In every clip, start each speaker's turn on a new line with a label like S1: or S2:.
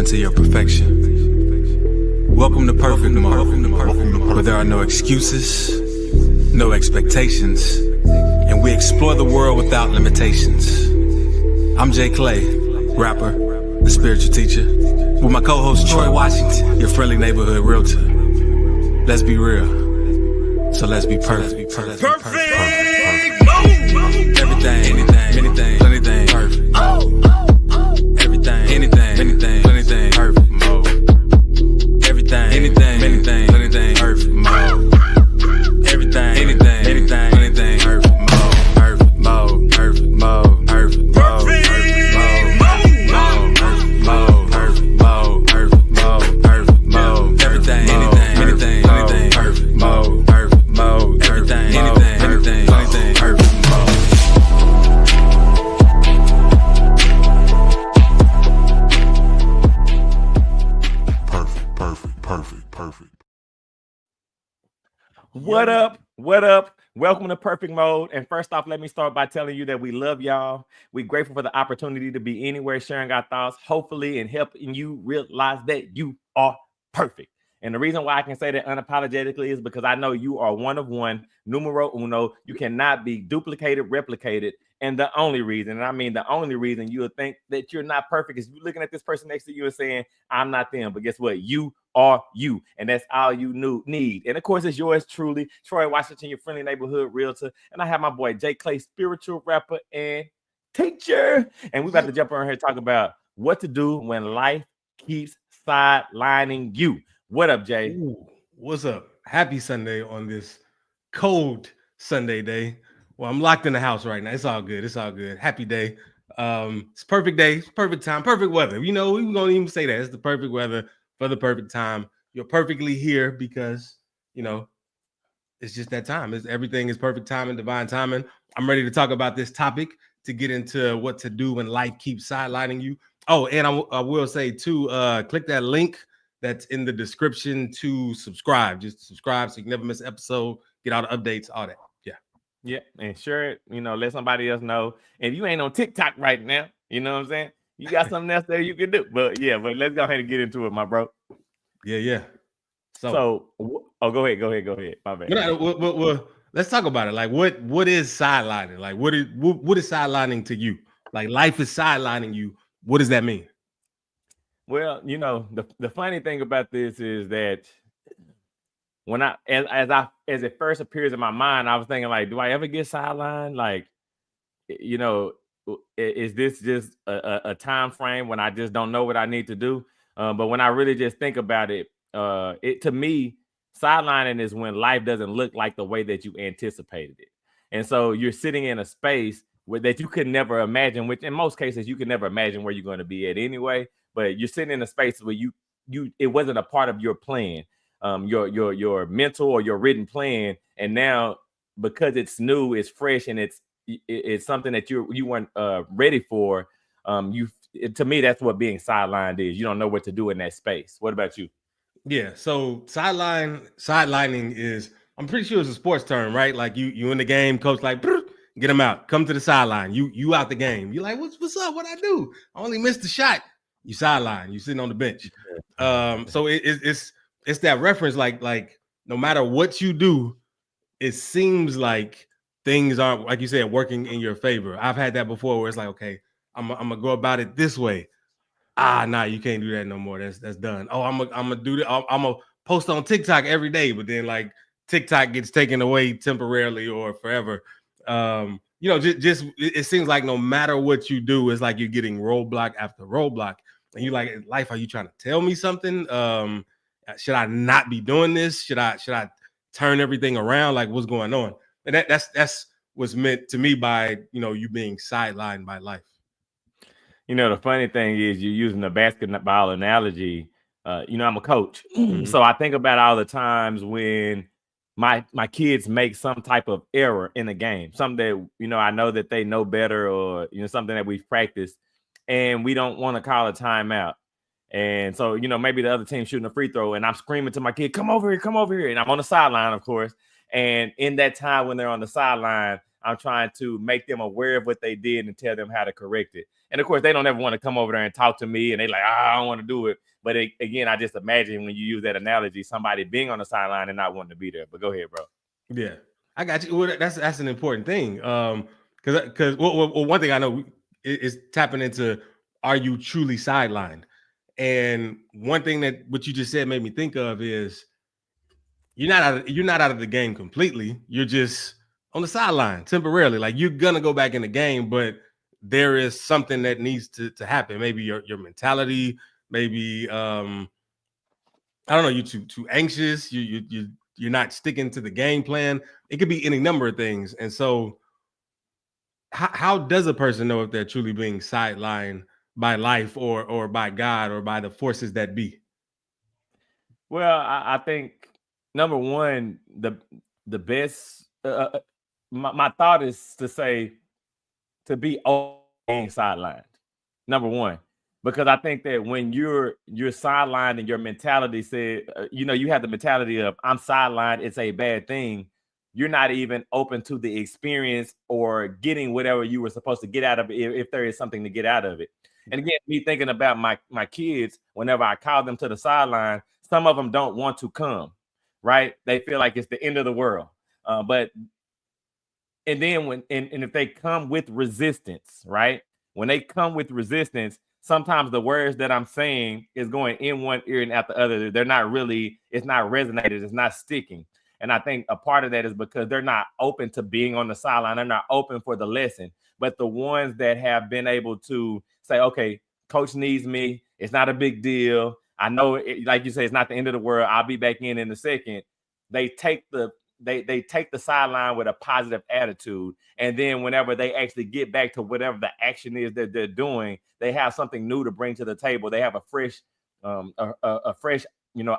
S1: into your perfection. Welcome to Perfect Mode, where there are no excuses, no expectations, and we explore the world without limitations. I'm Jay Clay, rapper, the spiritual teacher, with my co-host Troy Washington, your friendly neighborhood realtor. Let's be real, so let's be perfect. Perfect mode. Everything, anything, plenty, perfect mode. Everything, anything, plenty, perfect mode. Everything, anything, plenty, perfect mode. Everything, anything, plenty, perfect mode. Perfect mode, perfect mode, perfect mode, perfect mode, perfect mode, perfect mode. Everything, anything, plenty, perfect mode. Perfect mode, everything, anything, plenty, perfect mode.
S2: Perfect.
S3: What up? What up? Welcome to Perfect Mode. And first off, let me start by telling you that we love y'all. We're grateful for the opportunity to be anywhere sharing our thoughts, hopefully, and helping you realize that you are perfect. And the reason why I can say that unapologetically is because I know you are one of one, numero uno. You cannot be duplicated, replicated. And the only reason, and I mean the only reason you would think that you're not perfect is you looking at this person next to you and saying, I'm not them. But guess what? You are you. And that's all you need. And of course, it's yours truly, Troy Washington, your friendly neighborhood realtor. And I have my boy Jay Clay, spiritual rapper and teacher. And we're about to jump around here and talk about what to do when life keeps sidelining you. What up, Jay?
S4: Ooh, what's up? Happy Sunday on this cold Sunday day. Well, I'm locked in the house right now. It's all good. It's all good. Happy day. It's perfect day, perfect time, perfect weather. You know, we're gonna even say that it's the perfect weather for the perfect time. You're perfectly here because you know it's just that time. Everything is perfect time and divine timing. I'm ready to talk about this topic to get into what to do when life keeps sidelining you. Oh, and I will say too, click that link that's in the description to subscribe. Just subscribe so you can never miss an episode, get all the updates, all that.
S3: Yeah, and sure, let somebody else know. And if you ain't on TikTok right now, you know what I'm saying? You got something else there you can do. But let's go ahead and get into it, my bro.
S4: Yeah.
S3: So go ahead. My bad.
S4: Well, let's talk about it. Like, what is sidelining? Like, what is sidelining to you? Like, life is sidelining you. What does that mean?
S3: Well, the funny thing about this is that when as it first appears in my mind, I was thinking like, do I ever get sidelined? Like, is this just a time frame when I just don't know what I need to do? But when I really just think about it, to me, sidelining is when life doesn't look like the way that you anticipated it. And so you're sitting in a space that you could never imagine, which in most cases you could never imagine where you're going to be at anyway. But you're sitting in a space where it wasn't a part of your plan, your mental or your written plan. And now because it's new, it's fresh, and it's something that you weren't ready for. To me, that's what being sidelined is. You don't know what to do in that space. What about you?
S4: Yeah. So sidelining is, I'm pretty sure it's a sports term, right? Like you in the game, coach like, get him out, come to the sideline. You out the game. You're like, what's up? What I do? I only missed the shot. You sideline. You sitting on the bench. So it's that reference. Like no matter what you do, it seems like things aren't, like you said, working in your favor. I've had that before where it's like, okay, I'm gonna go about it this way. Nah, you can't do that no more. That's done. Oh, I'm gonna do that. I'm gonna post on TikTok every day, but then like TikTok gets taken away temporarily or forever. Just it seems like no matter what you do, it's like you're getting roadblock after roadblock, and you like, life, are you trying to tell me something? Should I not be doing this? Should I turn everything around? Like, what's going on? And that's what's meant to me by you being sidelined by life.
S3: The funny thing is you're using the basketball analogy. I'm a coach. So I think about all the times when my kids make some type of error in the game, something that, I know that they know better, or, something that we've practiced, and we don't want to call a timeout. And so, maybe the other team shooting a free throw and I'm screaming to my kid, come over here. And I'm on the sideline, of course. And in that time when they're on the sideline, I'm trying to make them aware of what they did and tell them how to correct it. And of course, they don't ever want to come over there and talk to me, and they like, I don't want to do it. But again, I just imagine when you use that analogy, somebody being on the sideline and not wanting to be there. But go ahead, bro.
S4: Yeah, I got you. Well, that's an important thing. Because one thing I know is tapping into, are you truly sidelined? And one thing that what you just said made me think of is you're not out of the game completely. You're just on the sideline temporarily. Like, you're gonna go back in the game, but there is something that needs to happen. Maybe your mentality, maybe I don't know, you're too anxious, you're not sticking to the game plan. It could be any number of things. And so how does a person know if they're truly being sidelined by life or by God or by the forces that be?
S3: Well, I think number one, the best my thought is to say to be being sidelined. Number one, because I think that when you're sidelined and your mentality said, you have the mentality of I'm sidelined, it's a bad thing. You're not even open to the experience or getting whatever you were supposed to get out of it, if there is something to get out of it. And again, me thinking about my kids, whenever I call them to the sideline, some of them don't want to come, right? They feel like it's the end of the world. But then if they come with resistance, right? When they come with resistance, sometimes the words that I'm saying is going in one ear and out the other. They're not really, it's not resonated, it's not sticking. And I think a part of that is because they're not open to being on the sideline. They're not open for the lesson. But the ones that have been able to say, okay, coach needs me. It's not a big deal. I know, like you say, it's not the end of the world. I'll be back in a second. They take the sideline with a positive attitude. And then whenever they actually get back to whatever the action is that they're doing, they have something new to bring to the table. They have a fresh,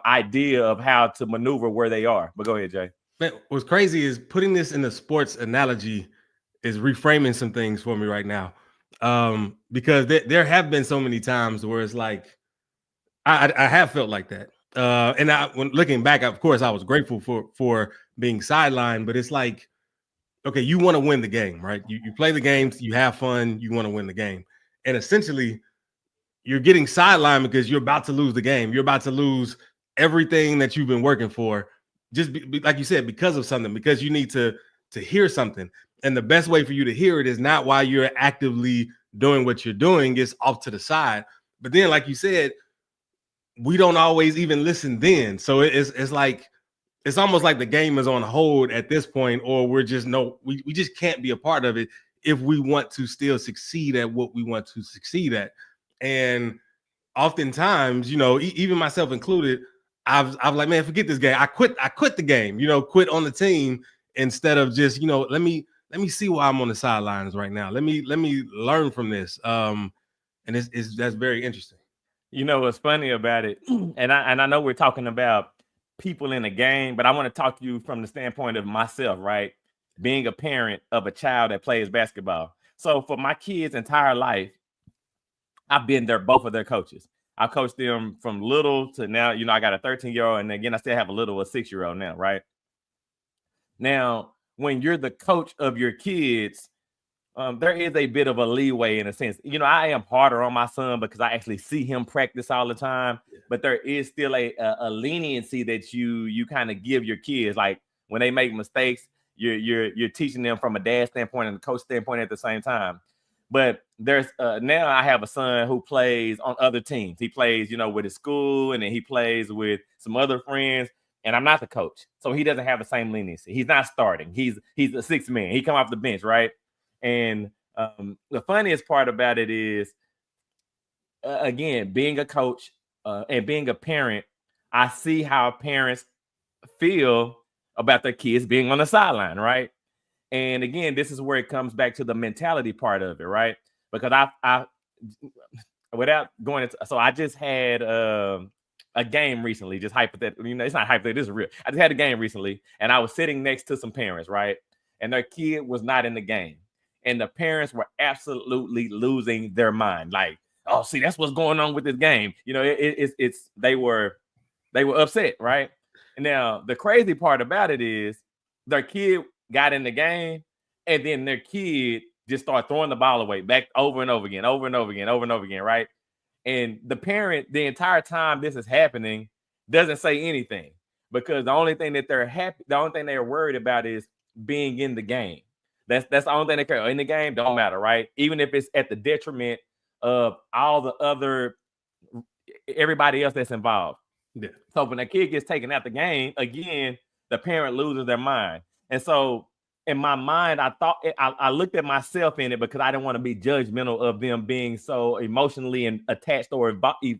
S3: idea of how to maneuver where they are. But go ahead, Jay.
S4: Man, what's crazy is putting this in a sports analogy is reframing some things for me right now. Because there have been so many times where it's like, I have felt like that. And when looking back, of course, I was grateful for being sidelined, but it's like, okay, you want to win the game, right? You play the games, you have fun, you want to win the game. And essentially, you're getting sidelined because you're about to lose the game. You're about to lose everything that you've been working for, just like you said, because of something, because you need to hear something. And the best way for you to hear it is not while you're actively doing what you're doing, it's off to the side. But then, like you said, we don't always even listen then. So it's like, it's almost like the game is on hold at this point, or we're just we just can't be a part of it if we want to still succeed at what we want to succeed at. And oftentimes, even myself included, I've like, man, forget this game. I quit the game, quit on the team instead of just, let me see why I'm on the sidelines right now. Let me learn from this. And that's very interesting.
S3: What's funny about it, and I know we're talking about people in the game, but I want to talk to you from the standpoint of myself, right? Being a parent of a child that plays basketball. So for my kids' entire life, I've been both of their coaches. I coached them from little to now. I got a 13-year-old, and again, I still have a 6-year-old now, right? Now, when you're the coach of your kids, there is a bit of a leeway in a sense. I am harder on my son because I actually see him practice all the time, but there is still a leniency that you kind of give your kids. Like when they make mistakes, you're teaching them from a dad standpoint and a coach standpoint at the same time. But there's now I have a son who plays on other teams. He plays, with his school, and then he plays with some other friends. And I'm not the coach, so he doesn't have the same leniency. He's not starting. He's a sixth man. He come off the bench, right? And the funniest part about it is, again, being a coach and being a parent, I see how parents feel about their kids being on the sideline, right? And again, this is where it comes back to the mentality part of it, right? Because I without going into, so I just had a game recently, just hypothetical. It's not hypothetical, this is real. I just had a game recently, and I was sitting next to some parents, right? And their kid was not in the game. And the parents were absolutely losing their mind. Like, oh, see, that's what's going on with this game. They were upset, right? And now the crazy part about it is their kid got in the game and then their kid just start throwing the ball away back over and over again, right? And the parent, the entire time this is happening, doesn't say anything, because the only thing that the only thing they're worried about is being in the game. That's the only thing they care. In the game, don't matter, right? Even if it's at the detriment of all the other everybody else that's involved.
S4: Yeah.
S3: So when a kid gets taken out the game, again, the parent loses their mind. And so in my mind, I looked at myself in it, because I didn't want to be judgmental of them being so emotionally attached or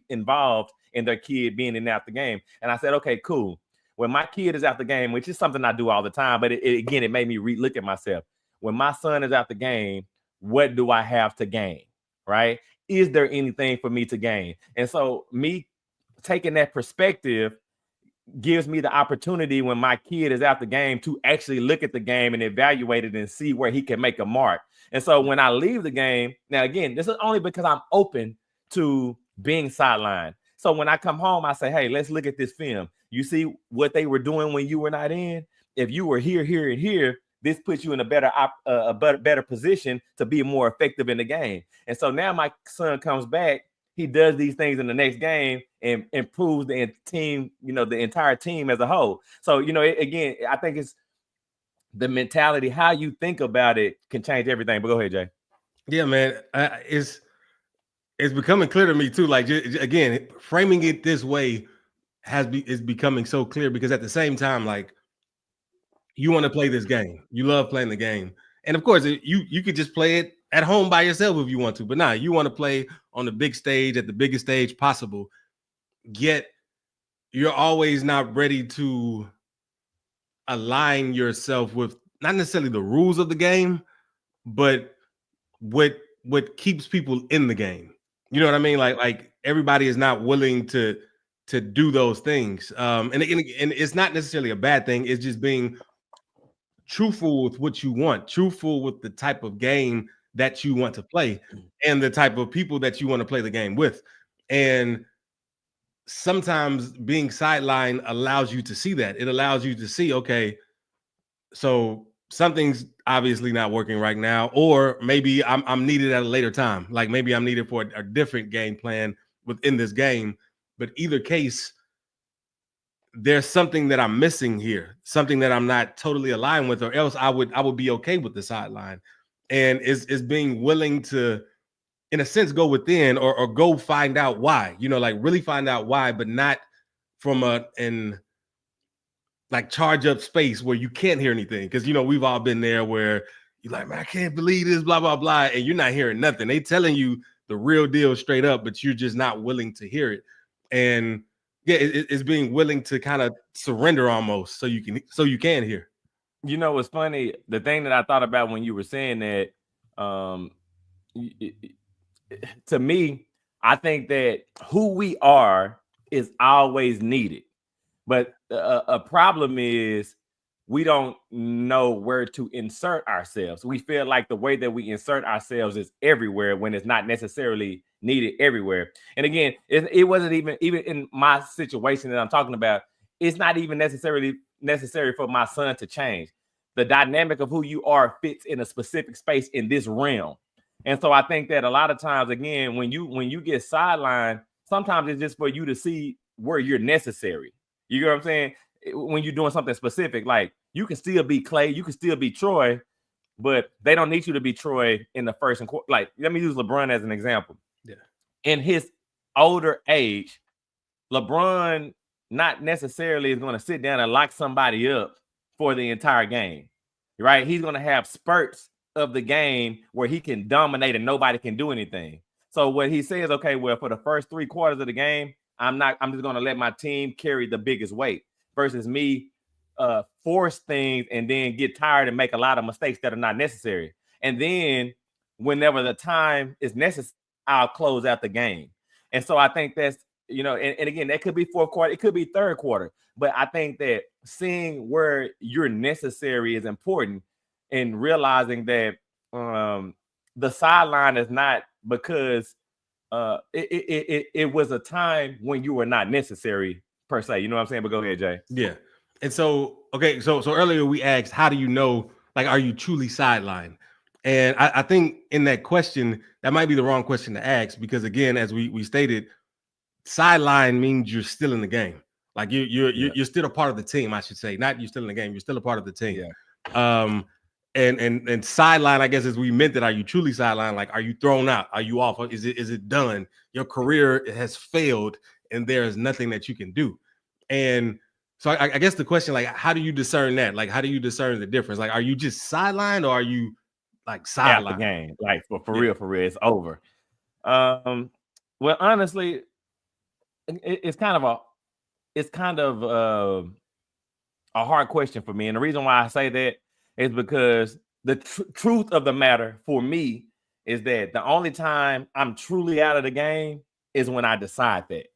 S3: involved in their kid being in and out the game. And I said, okay, cool. When my kid is out the game, which is something I do all the time, but it made me look at myself. When my son is out the game, what do I have to gain? Right? Is there anything for me to gain? And so me taking that perspective gives me the opportunity, when my kid is out the game, to actually look at the game and evaluate it and see where he can make a mark. And so when I leave the game, now again, this is only because I'm open to being sidelined. So when I come home, I say, hey, let's look at this film. You see what they were doing when you were not in? If you were here, here, and here, this puts you in a better position to be more effective in the game. And so now my son comes back, he does these things in the next game and improves the team, the entire team as a whole. So, again, I think it's the mentality, how you think about it can change everything. But go ahead, Jay.
S4: Yeah, man. It's becoming clear to me too. Like, again, framing it this way is becoming so clear, because at the same time, like, you want to play this game. You love playing the game. And of course, you could just play it at home by yourself if you want to. But nah, you want to play on the big stage, at the biggest stage possible. Yet you're always not ready to align yourself with not necessarily the rules of the game, but what keeps people in the game. You know what I mean? Like everybody is not willing to do those things. And it's not necessarily a bad thing. It's just being truthful with what you want, truthful with the type of game that you want to play and the type of people that you want to play the game with. And sometimes being sidelined allows you to see that. It allows you to see, okay, so something's obviously not working right now, or maybe I'm needed at a later time. Like maybe I'm needed for a different game plan within this game. But either case, there's something that I'm missing here, something that I'm not totally aligned with, or else I would be okay with the sideline. And is being willing to, in a sense, go within or go find out why, like really find out why, but not from like charge up space where you can't hear anything. Because, we've all been there where you're like, man, I can't believe this, blah, blah, blah. And you're not hearing nothing. They telling you the real deal straight up, but you're just not willing to hear it. And yeah, it's being willing to kind of surrender almost so you can hear.
S3: What's funny? The thing that I thought about when you were saying that, to me, I think that who we are is always needed. But a problem is we don't know where to insert ourselves. We feel like the way that we insert ourselves is everywhere when it's not necessarily needed everywhere. And again, it wasn't even in my situation that I'm talking about. It's not even necessary for my son to change. The dynamic of who you are fits in a specific space in this realm. And so I think that a lot of times, again, when you get sidelined, sometimes it's just for you to see where you're necessary. You get what I'm saying? When you're doing something specific, like you can still be Clay, you can still be Troy, but they don't need you to be Troy in the first and quarter. Like, let me use LeBron as an example.
S4: Yeah.
S3: In his older age, LeBron not necessarily is going to sit down and lock somebody up for the entire game, right? He's going to have spurts of the game where he can dominate and nobody can do anything. So what he says, okay, well, for the first 3 quarters of the game, I'm just going to let my team carry the biggest weight versus me force things and then get tired and make a lot of mistakes that are not necessary. And then whenever the time is necessary, I'll close out the game. And so I think that's, and again, that could be 4th quarter, it could be 3rd quarter. But I think that seeing where you're necessary is important, and realizing that the sideline is not because it was a time when you were not necessary per se. You know what I'm saying? But go ahead, Jay.
S4: Yeah. And so, okay, so earlier we asked, how do you know Like, are you truly sidelined? And I think in that question, that might be the wrong question to ask because, again, as we stated, sideline means you're still in the game. Like you're still a part of the team, I should say. Not you're still in the game, you're still a part of the team.
S3: Yeah.
S4: And sideline, I guess, as we meant it, are you truly sidelined? Like, are you thrown out? Are you off? Is it done? Your career has failed, and there is nothing that you can do. And so I guess the question, like, how do you discern that? Like, how do you discern the difference? Like, are you just sidelined or are you like
S3: Out the
S4: sidelined?
S3: game, like for real, it's over. Well, honestly, it's kind of a hard question for me, and the reason why I say that is because the truth of the matter for me is that the only time I'm truly out of the game is when I decide that.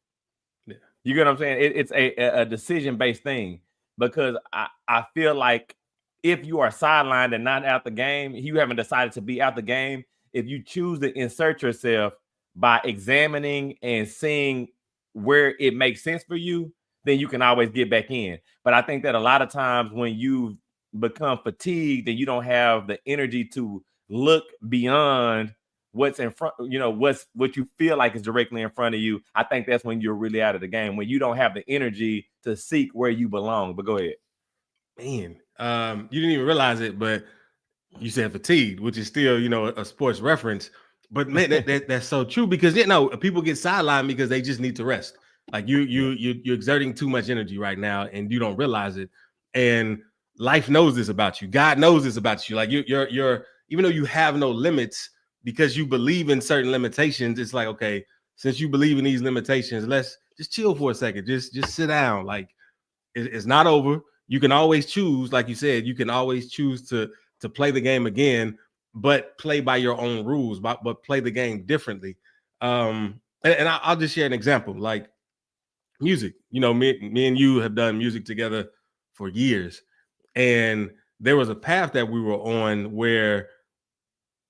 S3: Yeah. You get what I'm saying? It's a decision-based thing because I feel like if you are sidelined and not out the game, you haven't decided to be out the game. If you choose to insert yourself by examining and seeing where it makes sense for you, then you can always get back in. But I think that a lot of times when you become fatigued and you don't have the energy to look beyond what's in front, what you feel like is directly in front of you, I think that's when you're really out of the game, when you don't have the energy to seek where you belong. But go ahead.
S4: Man, you didn't even realize it, but you said fatigued, which is still, a sports reference. But man, that's so true because people get sidelined because they just need to rest. Like you're exerting too much energy right now, and you don't realize it. And life knows this about you. God knows this about you. Like you're even though you have no limits because you believe in certain limitations. It's like, okay, since you believe in these limitations, let's just chill for a second. Just sit down. Like it's not over. You can always choose, like you said, you can always choose to play the game again, but play by your own rules, but play the game differently. And I'll just share an example, like music. Me and you have done music together for years, and there was a path that we were on where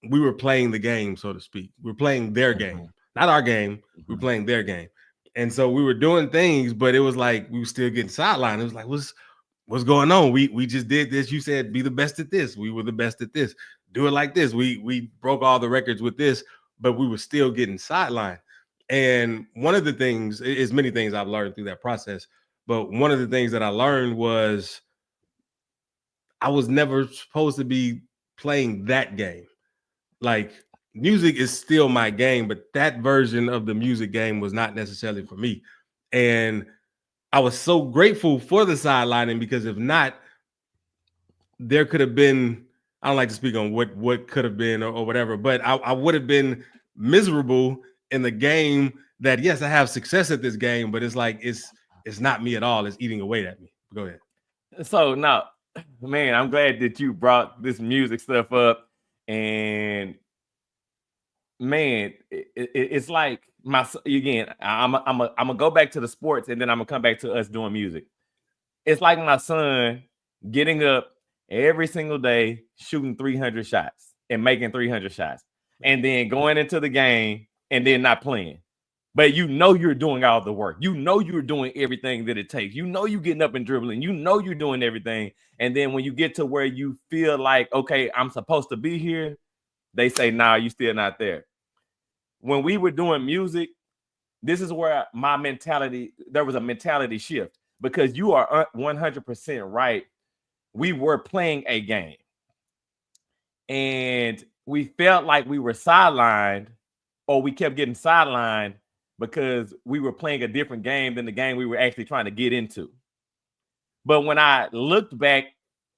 S4: we were playing the game, so to speak. We're playing their game, not our game. We're playing their game. And so we were doing things, but it was like we were still getting sidelined. It was like, what's going on? We just did this. You said be the best at this. We were the best at this. Do it like this. We broke all the records with this, but we were still getting sidelined. And one of the things is many things I've learned through that process, but one of the things that I learned was I was never supposed to be playing that game. Like music is still my game, but that version of the music game was not necessarily for me. And I was so grateful for the sidelining because if not, there could have been, I don't like to speak on what could have been or whatever, but I would have been miserable in the game that, yes, I have success at this game, but it's like, it's not me at all. It's eating away at me. Go ahead.
S3: So now, man, I'm glad that you brought this music stuff up. And man, it's like I'm gonna go back to the sports and then I'm gonna come back to us doing music. It's like my son getting up every single day, shooting 300 shots and making 300 shots, and then going into the game and then not playing. But you're doing all the work. You're doing everything that it takes. You're getting up and dribbling. You're doing everything. And then when you get to where you feel like, okay, I'm supposed to be here, they say, nah, you still not there. When we were doing music, this is where there was a mentality shift, because you are 100% right. We were playing a game and we felt like we were sidelined, or we kept getting sidelined because we were playing a different game than the game we were actually trying to get into. But when I looked back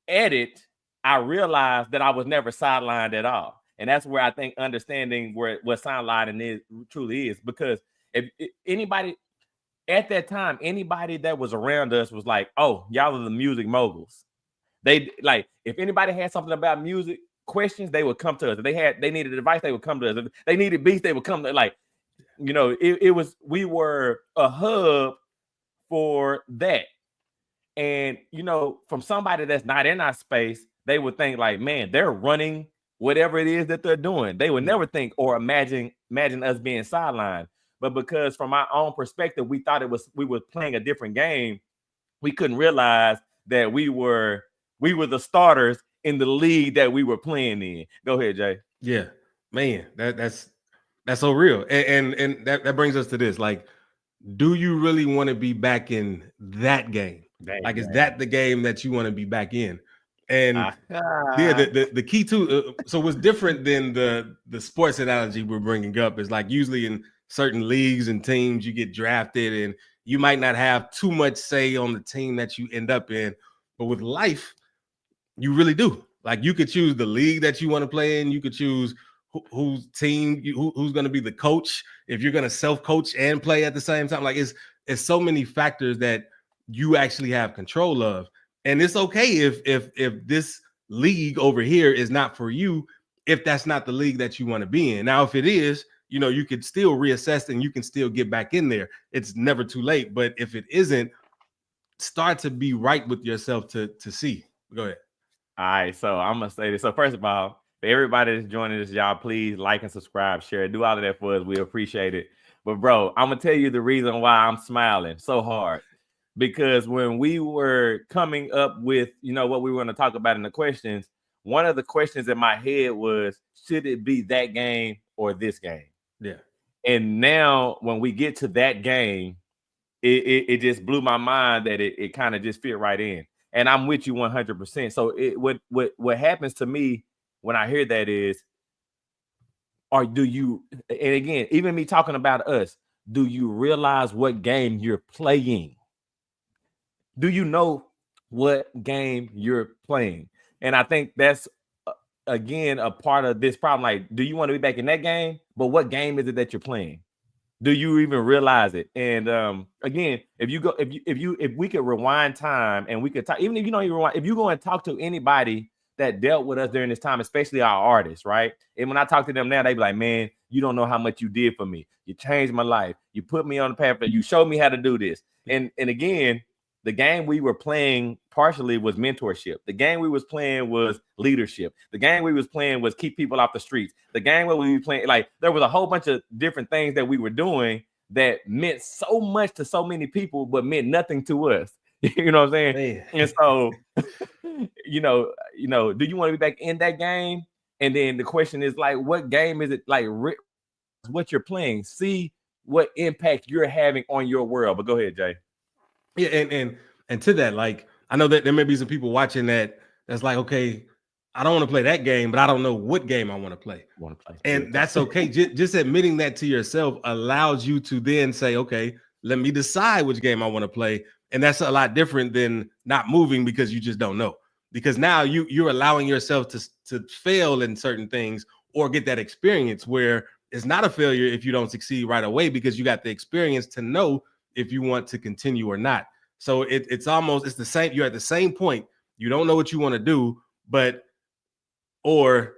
S3: at it, I realized that I was never sidelined at all. And that's where I think understanding what sidelining truly is, because if anybody at that time, anybody that was around us was like, oh, y'all are the music moguls. They like, if anybody had something about music questions, they would come to us. If they needed advice, they would come to us. If they needed beats, they would come to, like, we were a hub for that. And from somebody that's not in our space, they would think like, man, they're running whatever it is that they're doing. They would never think or imagine us being sidelined. But because from our own perspective, we thought we were playing a different game, we couldn't realize that we were the starters in the league that we were playing in. Go ahead, Jay.
S4: Yeah, man, that's so real. And that brings us to this. Like, do you really want to be back in that game? Like, is that the game that you want to be back in? And yeah, the key to so what's different than the sports analogy we're bringing up is like usually in certain leagues and teams you get drafted and you might not have too much say on the team that you end up in, but with life you really do. Like, you could choose the league that you want to play in. You could choose whose team who's going to be the coach, if you're going to self-coach and play at the same time. Like, it's so many factors that you actually have control of. And it's okay if this league over here is not for you, if that's not the league that you want to be in. Now, if it is, you could still reassess and you can still get back in there. It's never too late. But if it isn't, start to be right with yourself to see. Go ahead.
S3: All right, so I'm gonna say this. So first of all, for everybody that's joining this, y'all, please like and subscribe, share, do all of that for us. We appreciate it. But bro, I'm gonna tell you the reason why I'm smiling so hard, because when we were coming up with, what we were going to talk about in the questions, one of the questions in my head was, should it be that game or this game?
S4: Yeah. And
S3: now when we get to that game, it just blew my mind that it kind of just fit right in. And I'm with you 100%. So what happens to me when I hear that is, and again, even me talking about us, do you realize what game you're playing? Do you know what game you're playing? And I think that's, again, a part of this problem. Like, do you want to be back in that game? But what game is it that you're playing? Do you even realize it? And again, if we could rewind time and we could talk, even if you don't even rewind, if you go and talk to anybody that dealt with us during this time, especially our artists, right? And when I talk to them now, they be like, man, you don't know how much you did for me. You changed my life. You put me on the path. You showed me how to do this. And again, the game we were playing partially was mentorship. The game we was playing was leadership. The game we was playing was keep people off the streets. The game where we were playing, like, there was a whole bunch of different things that we were doing that meant so much to so many people, but meant nothing to us. You know what I'm saying? Man. And so, do you want to be back in that game? And then the question is, like, what game is it? Like, what you're playing. See what impact you're having on your world. But go ahead, Jay.
S4: Yeah, and to that, like, I know that there may be some people watching that's like, okay, I don't want to play that game, but I don't know what game I want to play. And that's okay. Just admitting that to yourself allows you to then say, okay, let me decide which game I want to play. And that's a lot different than not moving because you just don't know. Because now you're allowing yourself to fail in certain things or get that experience where it's not a failure if you don't succeed right away, because you got the experience to know if you want to continue or not. So it's the same. You're at the same point. You don't know what you want to do, or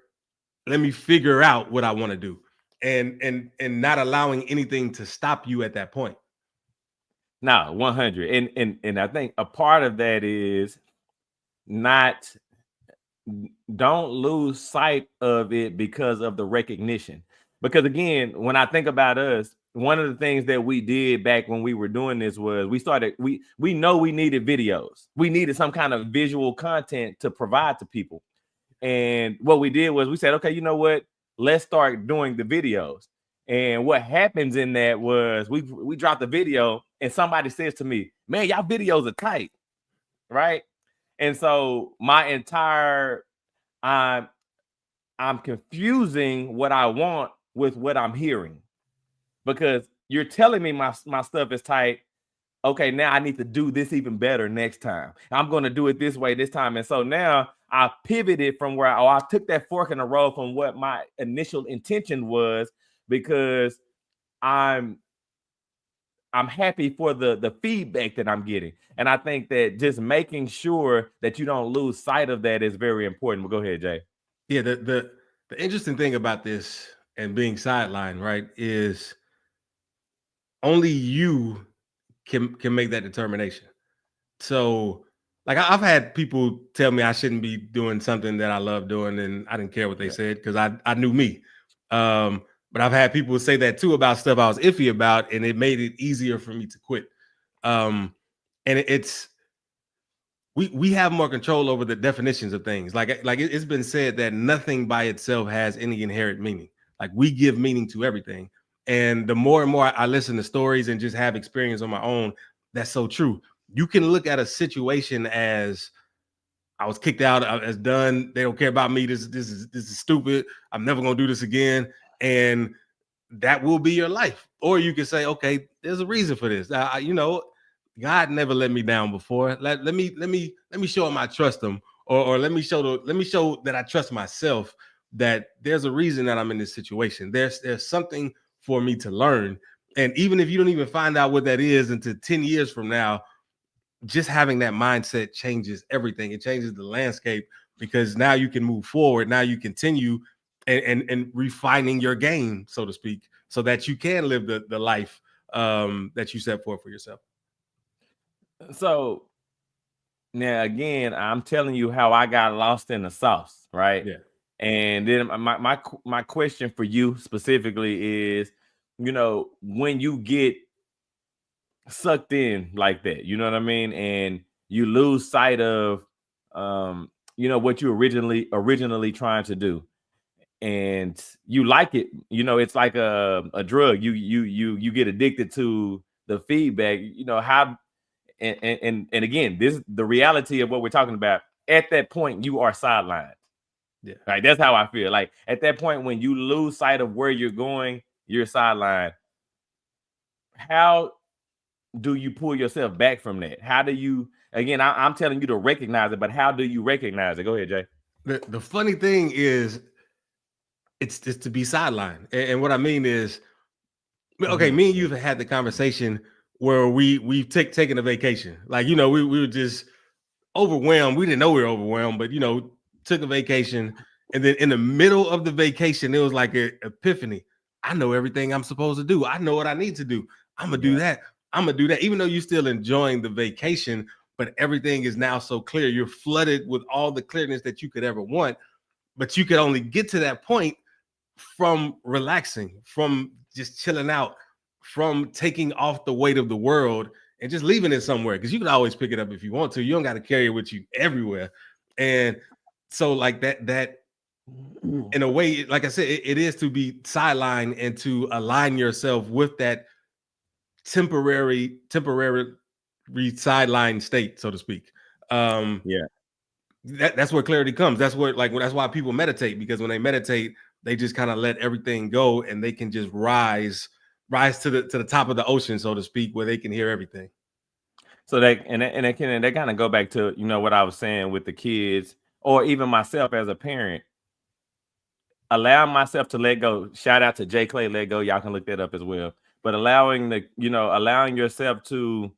S4: let me figure out what I want to do, and not allowing anything to stop you at that point.
S3: No, 100. And I think a part of that is don't lose sight of it because of the recognition. Because again, when I think about us, one of the things that we did back when we were doing this was we know we needed videos. We needed some kind of visual content to provide to people. And what we did was we said, okay, you know what? Let's start doing the videos. And what happens in that was we dropped the video and somebody says to me, man, y'all videos are tight, right? And so my entire, I'm confusing what I want with what I'm hearing. Because you're telling me my stuff is tight. Okay, now I need to do this even better next time. I'm going to do it this way this time. And so now I pivoted from where I took that fork in the road from what my initial intention was, because I'm happy for the feedback that I'm getting. And I think that just making sure that you don't lose sight of that is very important. But go ahead, Jay.
S4: Yeah, the interesting thing about this and being sidelined, right, is only you can make that determination. So, like, I've had people tell me I shouldn't be doing something that I love doing, and I didn't care what they said because I knew me. But I've had people say that too about stuff I was iffy about, and it made it easier for me to quit. And it's we have more control over the definitions of things. Like it's been said that nothing by itself has any inherent meaning. Like we give meaning to everything. And the more and more I listen to stories and just have experience on my own, that's so true. You can look at a situation as I was kicked out, as done. They don't care about me. This is stupid. I'm never gonna do this again. And that will be your life. Or you can say, okay, there's a reason for this. God never let me down before. Let me show him I trust him, or let me show that I trust myself, that there's a reason that I'm in this situation. There's something for me to learn. And even if you don't even find out what that is until 10 years from now, just having that mindset changes everything. It changes the landscape, because now you can move forward. Now you continue and refining your game, so to speak, so that you can live the life that you set forth for yourself.
S3: So now again, I'm telling you how I got lost in the sauce, right?
S4: Yeah.
S3: And then my question for you specifically is, when you get sucked in like that, you know what I mean, and you lose sight of what you originally trying to do, and you like it, it's like a drug. You get addicted to the feedback, how. And again, this is the reality of what we're talking about. At that point, you are sidelined.
S4: Yeah.
S3: Right. That's how I feel. Like at that point, when you lose sight of where you're going, you're sidelined. How do you pull yourself back from that? How do you, again, I'm telling you to recognize it, but how do you recognize it? Go ahead, Jay.
S4: The funny thing is, it's just to be sidelined. And what I mean is, okay, me and you have had the conversation where we've taken a vacation. Like, we were just overwhelmed. We didn't know we were overwhelmed, but took a vacation. And then in the middle of the vacation, it was like an epiphany. I know everything I'm supposed to do. I know what I need to do. I'm gonna do that. I'm gonna do that. Even though you're still enjoying the vacation, but everything is now so clear. You're flooded with all the clearness that you could ever want. But you could only get to that point from relaxing, from just chilling out, from taking off the weight of the world and just leaving it somewhere, because you can always pick it up if you want to. You don't got to carry it with you everywhere. And so like that in a way, like I said, it is to be sidelined and to align yourself with that temporary sideline state, so to speak. That's where clarity comes. That's why people meditate, because when they meditate, they just kind of let everything go, and they can just rise to the top of the ocean, so to speak, where they can hear everything.
S3: So they kind of go back to what I was saying with the kids, or even myself as a parent, allowing myself to let go. Shout out to J. Clay, let go. Y'all can look that up as well. But allowing yourself to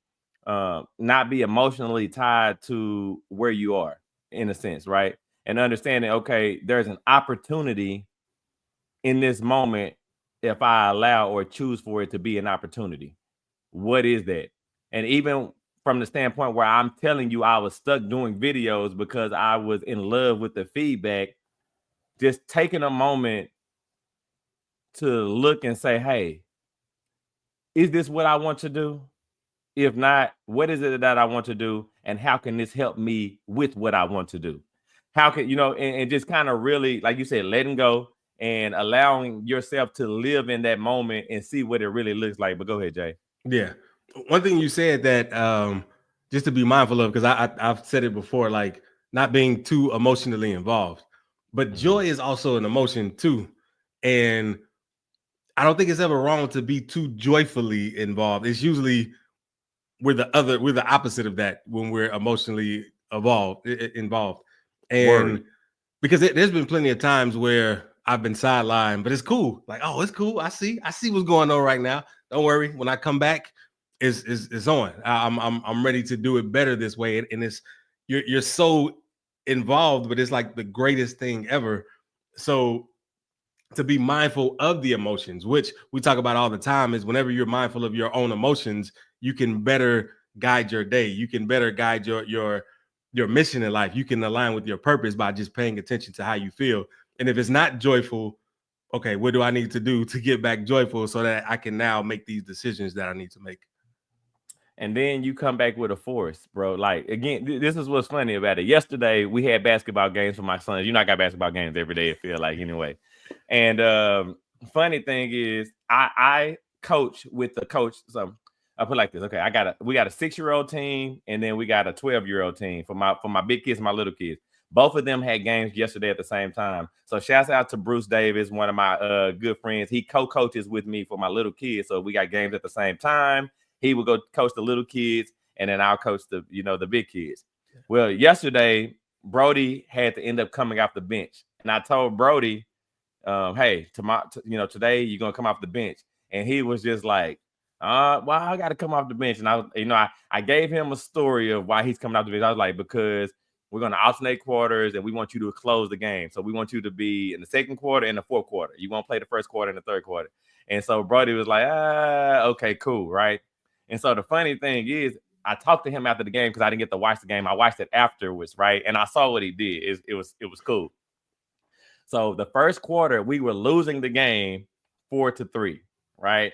S3: not be emotionally tied to where you are, in a sense, right? And understanding, okay, there's an opportunity in this moment if I allow or choose for it to be an opportunity. What is that? And even from the standpoint where I'm telling you I was stuck doing videos because I was in love with the feedback, just taking a moment to look and say, hey, is this what I want to do? If not, what is it that I want to do? And how can this help me with what I want to do? How can, and just kind of really, like you said, letting go and allowing yourself to live in that moment and see what it really looks like. But go ahead, Jay.
S4: Yeah. One thing you said that just to be mindful of, because I've said it before, like not being too emotionally involved. But joy is also an emotion too. And I don't think it's ever wrong to be too joyfully involved. It's usually we're the opposite of that when we're emotionally involved. And
S3: Word.
S4: because there's been plenty of times where I've been sidelined, but it's cool. Like, oh, it's cool. I see what's going on right now. Don't worry. When I come back, it's on. I'm ready to do it better this way. And it's you're so involved, but it's like the greatest thing ever. So to be mindful of the emotions, which we talk about all the time, is whenever you're mindful of your own emotions, you can better guide your day. You can better guide your mission in life. You can align with your purpose by just paying attention to how you feel. And if it's not joyful, okay, what do I need to do to get back joyful so that I can now make these decisions that I need to make?
S3: and then you come back with a force, bro. Like, again, this is what's funny about it. Yesterday we had basketball games for my sons. You know, I got basketball games every day, it feel like, anyway. And funny thing is, I coach with the coach. So I put it like this. Okay, we got a 6-year-old team, and then we got a 12-year-old team for my big kids, my little kids. Both of them had games yesterday at the same time. So shouts out to Bruce Davis, one of my good friends. He co-coaches with me for my little kids. So we got games at the same time. He would go coach the little kids, and then I'll coach the big kids. Well, yesterday, Brody had to end up coming off the bench. And I told Brody, hey, today you're going to come off the bench. And he was just like, well, I got to come off the bench. And I gave him a story of why he's coming off the bench. I was like, because we're going to alternate quarters, and we want you to close the game. So we want you to be in the second quarter and the fourth quarter. You won't play the first quarter and the third quarter. And so Brody was like, okay, cool, right? And so the funny thing is, I talked to him after the game because I didn't get to watch the game. I watched it afterwards, right? And I saw what he did. It was cool. So the first quarter, we were losing the game 4-3, right?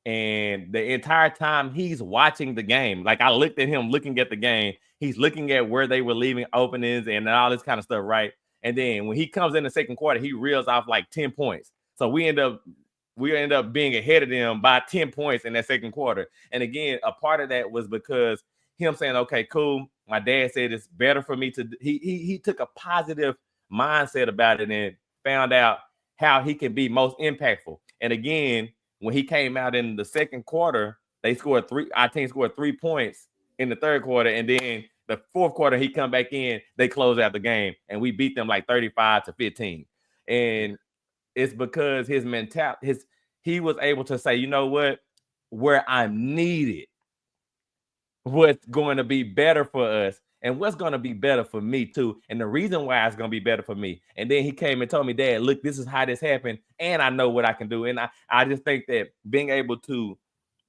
S3: And the entire time he's watching the game, like I looked at him looking at the game, he's looking at where they were leaving openings and all this kind of stuff, right? And then when he comes in the second quarter, he reels off like 10 points. So we end up being ahead of them by 10 points in that second quarter. And again, a part of that was because him saying, okay, cool. My dad said it's better for me to, he took a positive mindset about it and found out how he can be most impactful. And again, when he came out in the second quarter, our team scored 3 points in the third quarter. And then the fourth quarter, he come back in, they close out the game, and we beat them like 35-15. And it's because his mentality, he was able to say, you know what, where I'm needed, what's going to be better for us, and what's going to be better for me too. And the reason why it's going to be better for me. And then he came and told me, Dad, look, this is how this happened, and I know what I can do. And I just think that being able to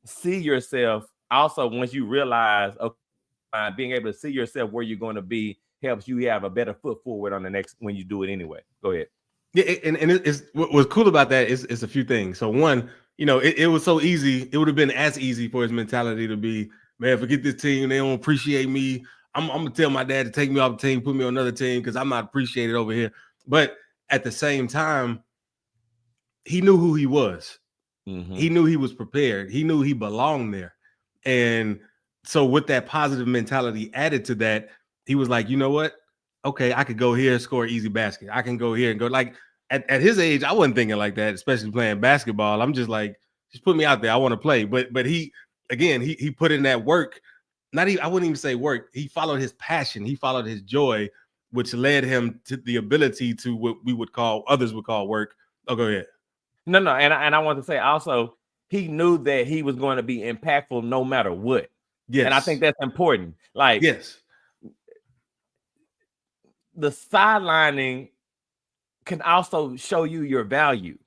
S3: see yourself, also once you realize, okay, being able to see yourself where you're going to be helps you have a better foot forward on the next when you do it anyway. Go ahead.
S4: Yeah, and it's what's cool about that is a few things. So one, it was so easy. It would have been as easy for his mentality to be, man, forget this team. They don't appreciate me. I'm gonna tell my dad to take me off the team, put me on another team because I'm not appreciated over here. But at the same time, he knew who he was. Mm-hmm. He knew he was prepared. He knew he belonged there. And so with that positive mentality added to that, he was like, you know what? Okay, I could go here, score an easy basket. I can go here and go. Like at his age, I wasn't thinking like that, especially playing basketball. I'm just like, just put me out there. I want to play. But he put in that work. I wouldn't even say work. He followed his passion. He followed his joy, which led him to the ability to what others would call work. Oh, go ahead.
S3: No. And I want to say also, he knew that he was going to be impactful no matter what. Yes. And I think that's important. Like,
S4: yes.
S3: The sidelining can also show you your value.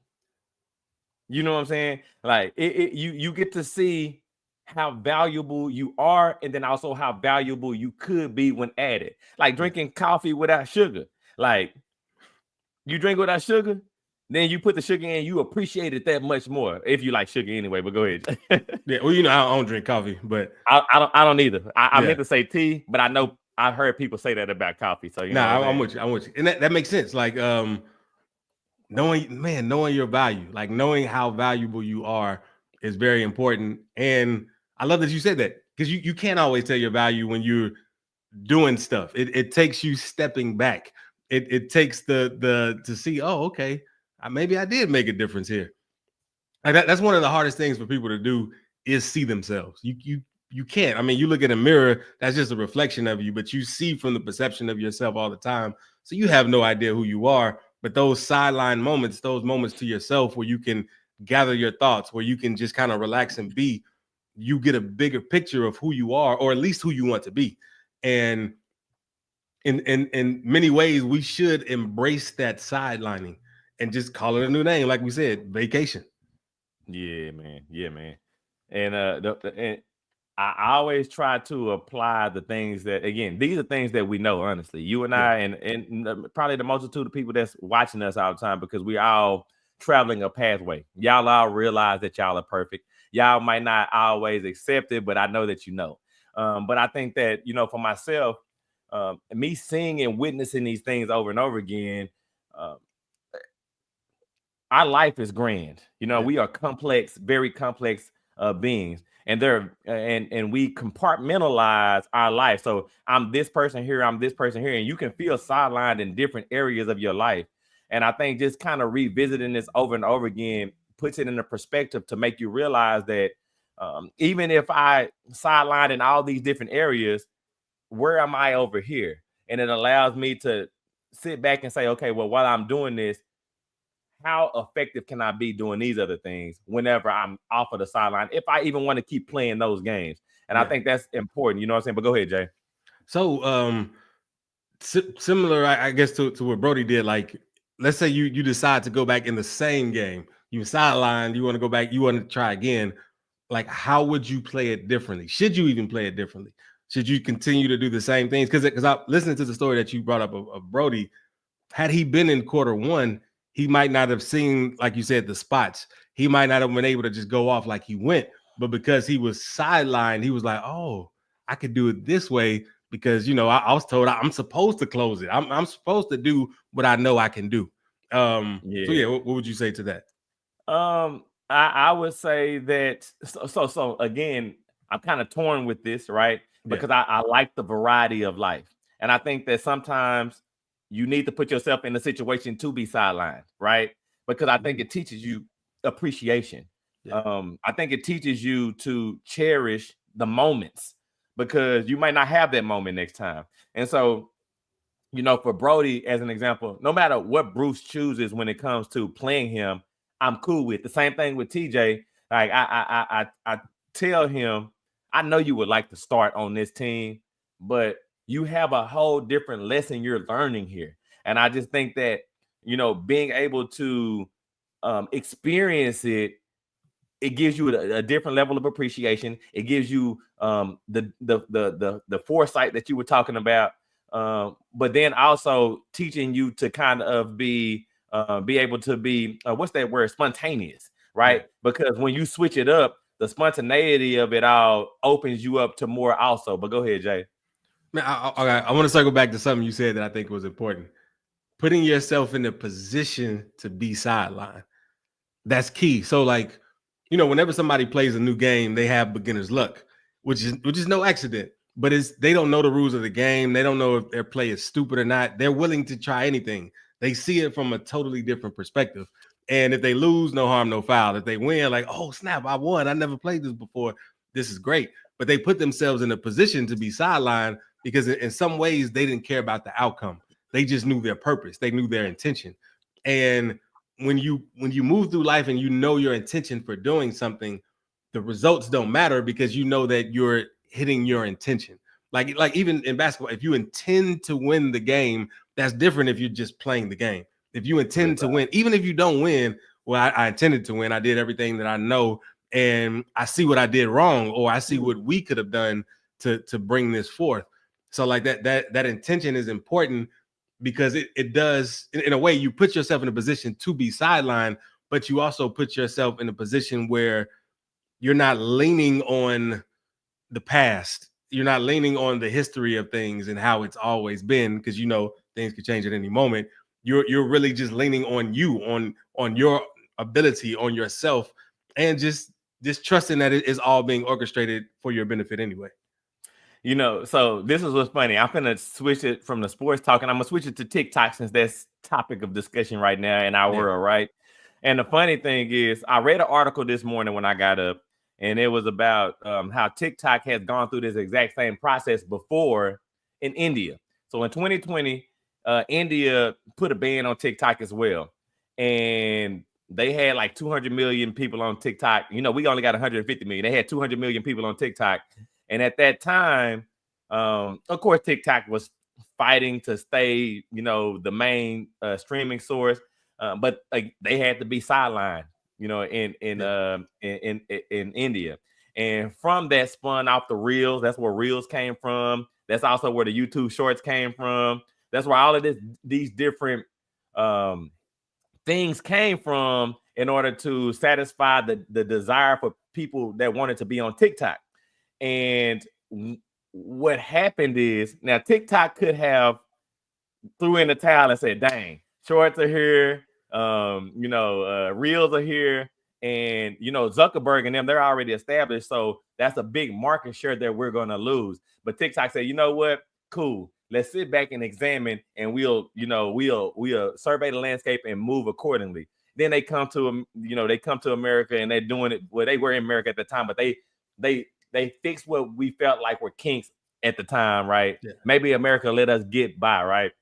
S3: You know what I'm saying? Like you get to see how valuable you are, and then also how valuable you could be when added. Like drinking coffee without sugar. Like you drink without sugar, then you put the sugar in, you appreciate it that much more. If you like sugar anyway, but go ahead.
S4: Yeah, well, I don't drink coffee, but
S3: I don't either. I meant to say tea, but I know I've heard people say that about coffee. So
S4: I'm with you. And that makes sense. Like knowing your value, like knowing how valuable you are is very important. And I love that you said that, because you can't always tell your value when you're doing stuff. It takes you stepping back. It takes the to see, oh, okay, maybe I did make a difference here. Like that's one of the hardest things for people to do is see themselves. You can't. I mean, you look at a mirror, that's just a reflection of you, but you see from the perception of yourself all the time. So you have no idea who you are. But those sideline moments, those moments to yourself where you can gather your thoughts, where you can just kind of relax and be, you get a bigger picture of who you are, or at least who you want to be. And in many ways, we should embrace that sidelining and just call it a new name. Like we said, vacation.
S3: Yeah, man. And I always try to apply the things that, again, these are things that we know, honestly. You and I, and probably the multitude of people that's watching us all the time, because we all traveling a pathway. Y'all all realize that y'all are perfect. Y'all might not always accept it, but I know that you know. But I think that, you know, for myself, me seeing and witnessing these things over and over again, our life is grand. You know, we are complex, very complex beings, and we compartmentalize our life. So I'm this person here, I'm this person here, and you can feel sidelined in different areas of your life. And I think just kind of revisiting this over and over again puts it in a perspective to make you realize that even if I sidelined in all these different areas, where am I over here? And it allows me to sit back and say, okay, well, while I'm doing this, how effective can I be doing these other things whenever I'm off of the sideline, if I even want to keep playing those games? And I think that's important, you know what I'm saying? But go ahead, Jay.
S4: So similar, I guess, to what Brody did. Like, let's say you decide to go back in the same game, you sidelined, you want to go back, you want to try again. Like, how would you play it differently? Should you even play it differently? Should you continue to do the same things? Because I listening to the story that you brought up of Brody, had he been in quarter one, he might not have seen, like you said, the spots. He might not have been able to just go off like he went. But because he was sidelined, he was like, oh, I could do it this way because, you know, I was told I'm supposed to close it. I'm supposed to do what I know I can do. So yeah, what would you say to that?
S3: I would say that so again, I'm kind of torn with this, right? Because I like the variety of life. And I think that sometimes you need to put yourself in a situation to be sidelined, right? Because I think it teaches you appreciation. I think it teaches you to cherish the moments because you might not have that moment next time. And so, you know, for Brody, as an example, no matter what Bruce chooses when it comes to playing him, I'm cool with. The same thing with TJ. Like I tell him, I know you would like to start on this team, but you have a whole different lesson you're learning here. And I just think that, you know, being able to experience it, it gives you a different level of appreciation. It gives you the foresight that you were talking about, but then also teaching you to kind of be able to be what's that word? Spontaneous, right? Because when you switch it up, the spontaneity of it all opens you up to more also. But go ahead, Jay.
S4: Man, I want to circle back to something you said that I think was important. Putting yourself in a position to be sidelined. That's key. So, like, you know, whenever somebody plays a new game, they have beginner's luck, which is no accident. But they don't know the rules of the game. They don't know if their play is stupid or not. They're willing to try anything. They see it from a totally different perspective. And if they lose, no harm, no foul. If they win, like, oh snap, I won. I never played this before. This is great. But they put themselves in a position to be sidelined because in some ways they didn't care about the outcome. They just knew their purpose. They knew their intention. And when you move through life and you know your intention for doing something, the results don't matter because you know that you're hitting your intention. Like even in basketball, if you intend to win the game, that's different if you're just playing the game. If you intend to win, even if you don't win, well, I intended to win. I did everything that I know, and I see what I did wrong, or I see what we could have done to bring this forth. So like that intention is important because it does, in a way, you put yourself in a position to be sidelined, but you also put yourself in a position where you're not leaning on the past. You're not leaning on the history of things and how it's always been, because you know things could change at any moment. You're really just leaning on you, on your ability, on yourself, and just trusting that it is all being orchestrated for your benefit anyway.
S3: You know, so this is what's funny. I'm gonna switch it from the sports talk, and I'm gonna switch it to TikTok since that's topic of discussion right now in our world, right? And the funny thing is, I read an article this morning when I got up, and it was about how TikTok has gone through this exact same process before in India. So in 2020, India put a ban on TikTok as well, and they had like 200 million people on TikTok. You know, we only got 150 million. They had 200 million people on TikTok. And at that time, of course, TikTok was fighting to stay, you know, the main streaming source, but they had to be sidelined, you know, in India. And from that spun off the Reels. That's where Reels came from. That's also where the YouTube Shorts came from. That's where all of these different things came from in order to satisfy the desire for people that wanted to be on TikTok. And what happened is, now TikTok could have threw in the towel and said, dang, shorts are here, reels are here, and Zuckerberg and them, they're already established, so that's a big market share that we're going to lose. But TikTok said, you know what, cool, let's sit back and examine, and we'll survey the landscape and move accordingly. Then they come to America, and they're doing it. Well, they were in America at the time, but they fixed what we felt like were kinks at the time, right? Yeah. Maybe America let us get by, right?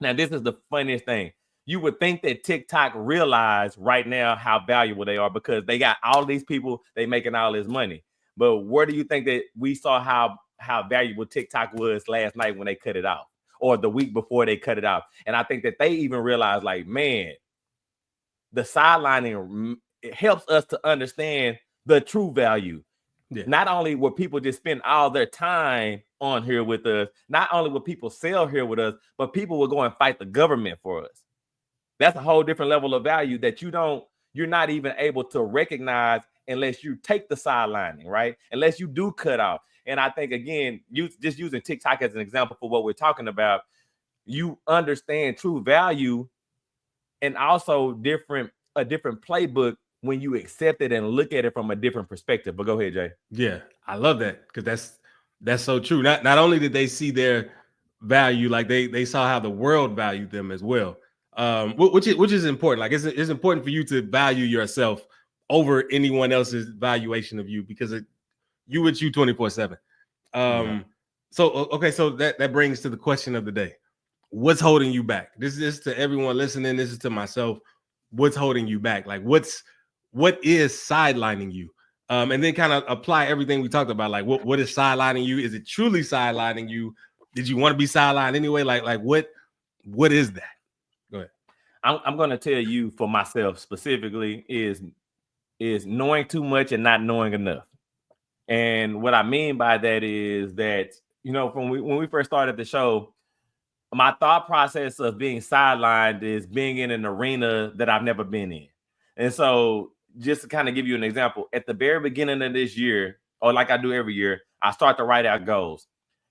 S3: Now, this is the funniest thing. You would think that TikTok realized right now how valuable they are, because they got all these people, they making all this money. But where do you think that we saw how valuable TikTok was last night when they cut it off, or the week before they cut it off? And I think that they even realized, like, man, the sidelining, it helps us to understand the true value. Yeah. Not only will people just spend all their time on here with us, not only will people sell here with us, but people will go and fight the government for us. That's a whole different level of value that you're not even able to recognize unless you take the sidelining, right? Unless you do cut off. And I think, again, just using TikTok as an example for what we're talking about, you understand true value, and also a different playbook when you accept it and look at it from a different perspective. But go ahead, Jay.
S4: Yeah, I love that, because that's so true. Not only did they see their value, like they saw how the world valued them as well, which is important. Like it's important for you to value yourself over anyone else's valuation of you, because you 24/7. So okay, so that brings to the question of the day: what's holding you back? This is to everyone listening. This is to myself. What's holding you back? Like what is sidelining you? And then kind of apply everything we talked about. Like what is sidelining you? Is it truly sidelining you? Did you want to be sidelined anyway? Like what is that? Go ahead.
S3: I'm going to tell you, for myself specifically, is knowing too much and not knowing enough. And what I mean by that is that, when we first started the show, my thought process of being sidelined is being in an arena that I've never been in. And so, just to kind of give you an example, at the very beginning of this year, or like I do every year, I start to write out goals.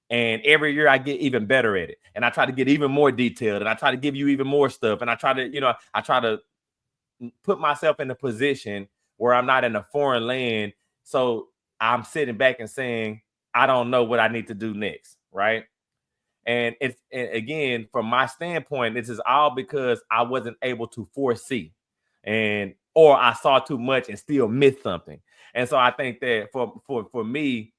S3: And every year I get even better at it. And I try to get even more detailed, and I try to give you even more stuff. And I try to put myself in a position where I'm not in a foreign land. So I'm sitting back and saying, I don't know what I need to do next, right? And again, from my standpoint, this is all because I wasn't able to foresee, or I saw too much and still missed something. And so I think that for me,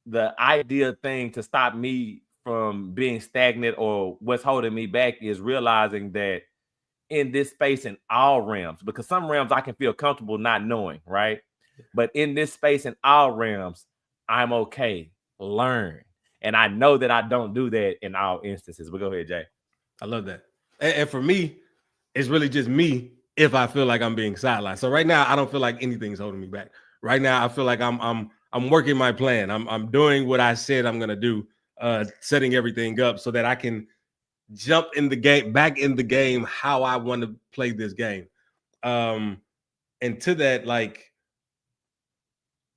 S3: the ideal thing to stop me from being stagnant or what's holding me back is realizing that in this space, in all realms, because some realms I can feel comfortable not knowing, right? But in this space, in all realms, I'm okay. Learn. And I know that I don't do that in all instances. But go ahead, Jay.
S4: I love that. And for me, it's really just me if I feel like I'm being sidelined. So right now, I don't feel like anything's holding me back. Right now, I feel like I'm working my plan. I'm doing what I said I'm gonna do, setting everything up so that I can jump in the game, back in the game, how I want to play this game. And to that, like,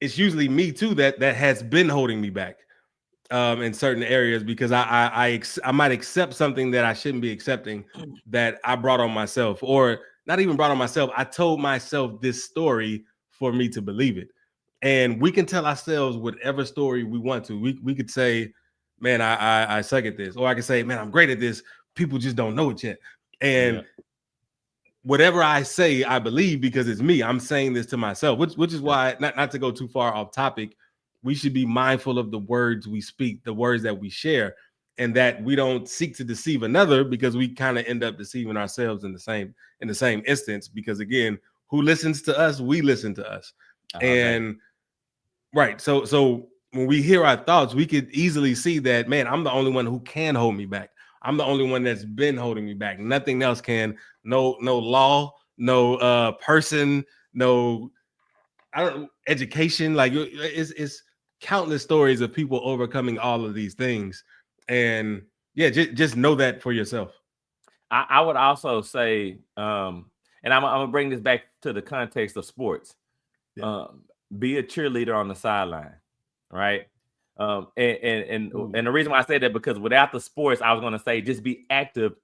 S4: it's usually me too that has been holding me back in certain areas, because I might accept something that I shouldn't be accepting, that I brought on myself, or not even brought on myself. I told myself this story for me to believe it. And we can tell ourselves whatever story we want to. We could say, man, I suck at this. Or I can say, man, I'm great at this. People just don't know it yet. And whatever I say, I believe, because it's me. I'm saying this to myself, which is why, not to go too far off topic, we should be mindful of the words we speak, the words that we share, and that we don't seek to deceive another, because we kind of end up deceiving ourselves in the same instance. Because again, who listens to us? We listen to us. And right. So when we hear our thoughts, we could easily see that, man, I'm the only one who can hold me back. I'm the only one that's been holding me back. Nothing else can. No law, no person, no education. Like it's countless stories of people overcoming all of these things. And yeah, just know that for yourself.
S3: I would also say, and I'm gonna bring this back to the context of sports. Be a cheerleader on the sideline, right? And the reason why I say that, because without the sports, I was going to say just be active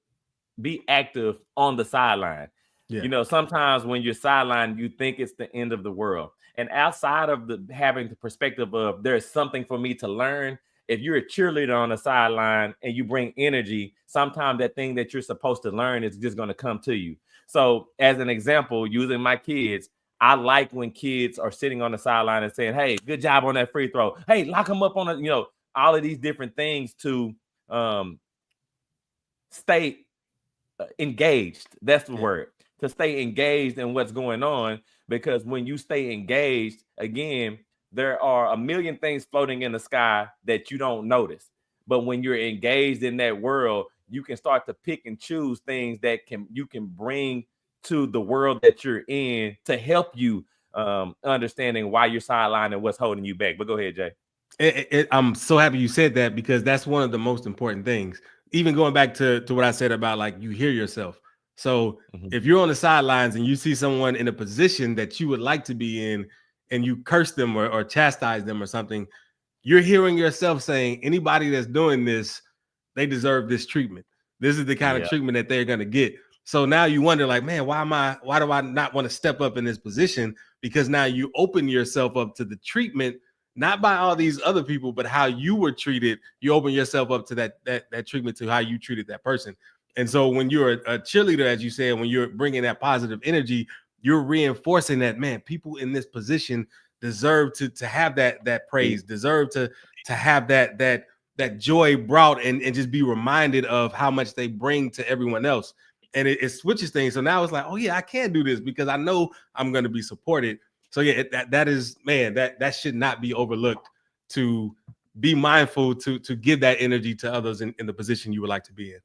S3: on the sideline.
S4: Yeah.
S3: You know, sometimes when you're sidelined, you think it's the end of the world. And outside of having the perspective of there's something for me to learn, if you're a cheerleader on the sideline and you bring energy, sometimes that thing that you're supposed to learn is just going to come to you. So as an example, using my kids, I like when kids are sitting on the sideline and saying, hey, good job on that free throw. Hey, lock them up on it. You know, all of these different things to stay engaged. That's the word. To stay engaged in what's going on, because when you stay engaged, again, there are a million things floating in the sky that you don't notice. But when you're engaged in that world, you can start to pick and choose things that you can bring to the world that you're in to help you understanding why you're sidelined and what's holding you back. But go ahead, Jay.
S4: I'm so happy you said that, because that's one of the most important things. Even going back to what I said about, like, you hear yourself. So if you're on the sidelines and you see someone in a position that you would like to be in, and you curse them or chastise them or something, you're hearing yourself saying, anybody that's doing this, they deserve this treatment. This is the kind of treatment that they're going to get. So now you wonder, like, man, why do I not want to step up in this position? Because now you open yourself up to the treatment, not by all these other people, but how you were treated. You open yourself up to that treatment, to how you treated that person. And so when you're a cheerleader, as you said, when you're bringing that positive energy, you're reinforcing that, man, people in this position deserve to have that praise, deserve to have that joy brought, and just be reminded of how much they bring to everyone else. And it switches things. So now it's like, oh yeah, I can do this because I know I'm going to be supported. So yeah, that is, man, that should not be overlooked, to be mindful to give that energy to others in the position you would like to be in.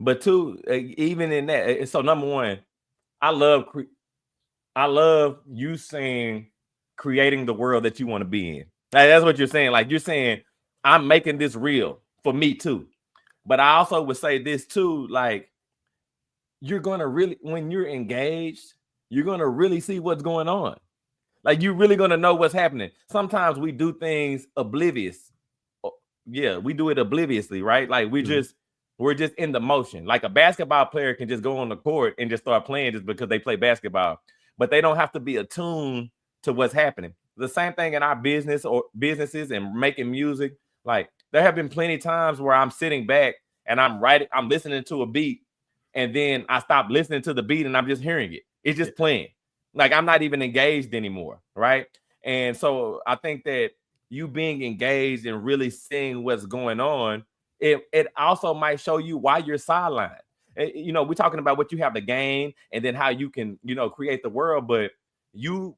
S3: But two, even in that, so number one, I love you saying creating the world that you want to be in. Like, that's what you're saying. Like, you're saying, I'm making this real for me too. But I also would say this too, like, you're going to really, when you're engaged, you're going to really see what's going on. Like, you're really going to know what's happening. Sometimes we do things oblivious. Yeah, we do it obliviously, right? Like, we're just in the motion. Like, a basketball player can just go on the court and just start playing just because they play basketball, but they don't have to be attuned to what's happening. The same thing in our businesses and making music. Like, there have been plenty of times where I'm sitting back and I'm listening to a beat, and then I stop listening to the beat and I'm just hearing it. It's just playing. Like, I'm not even engaged anymore, right? And so I think that you being engaged and really seeing what's going on, it also might show you why you're sidelined. You know, we're talking about what you have to gain and then how you can, you know, create the world, but you